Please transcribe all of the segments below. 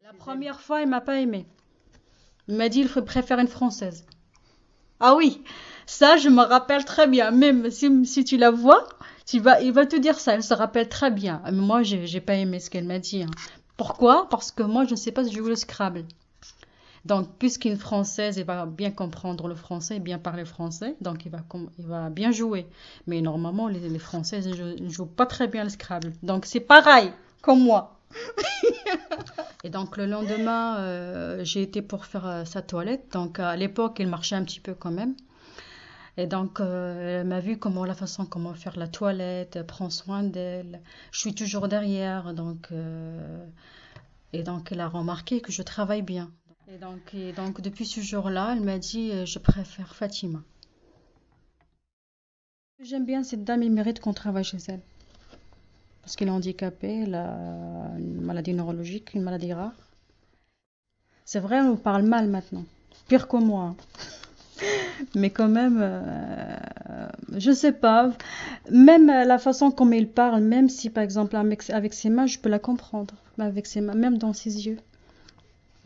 La première fois, il m'a pas aimé. Il m'a dit il préfère une française. Ah oui, ça je me rappelle très bien. Même si tu la vois, il va te dire ça. Elle se rappelle très bien. Mais moi, j'ai pas aimé ce qu'elle m'a dit, hein. Pourquoi? Parce que moi, je ne sais pas jouer le Scrabble. Donc, puisqu'une Française, elle va bien comprendre le français, bien parler français, donc il va bien jouer. Mais normalement, les Françaises ne jouent pas très bien le Scrabble. Donc, c'est pareil, comme moi. Et donc, le lendemain, j'ai été pour faire sa toilette. Donc, à l'époque, il marchait un petit peu quand même. Et donc, elle m'a vu la façon comment faire la toilette, elle prend soin d'elle. Je suis toujours derrière, et donc elle a remarqué que je travaille bien. Et donc depuis ce jour-là, elle m'a dit, je préfère Fatima. J'aime bien cette dame, il mérite qu'on travaille chez elle. Parce qu'elle est handicapée, elle a une maladie neurologique, une maladie rare. C'est vrai, on parle mal maintenant. Pire que moi. Mais quand même, je sais pas. Même la façon comme il parle, même si par exemple avec ses mains, je peux la comprendre. Avec ses mains, même dans ses yeux.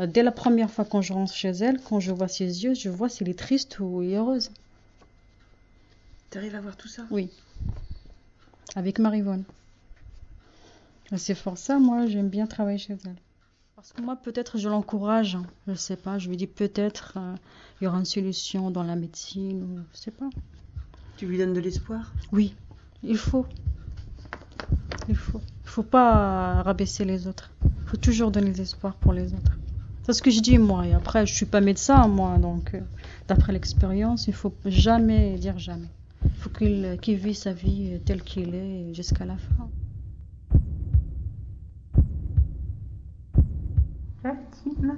Dès la première fois quand je rentre chez elle, quand je vois ses yeux, je vois si elle est triste ou heureuse. T'arrives à voir tout ça? Oui, avec Marivonne. Et c'est pour ça, moi, j'aime bien travailler chez elle. Parce que moi, peut-être, je l'encourage, hein. Je sais pas, je lui dis peut-être il y aura une solution dans la médecine, ou je sais pas. Tu lui donnes de l'espoir? Oui, il faut. Il faut. Il faut pas rabaisser les autres. Il faut toujours donner de l'espoir pour les autres. C'est ce que je dis, moi. Et après, je suis pas médecin, moi. Donc, d'après l'expérience, il faut jamais dire jamais. Il faut qu'il vit sa vie telle qu'il est jusqu'à la fin. Fatima.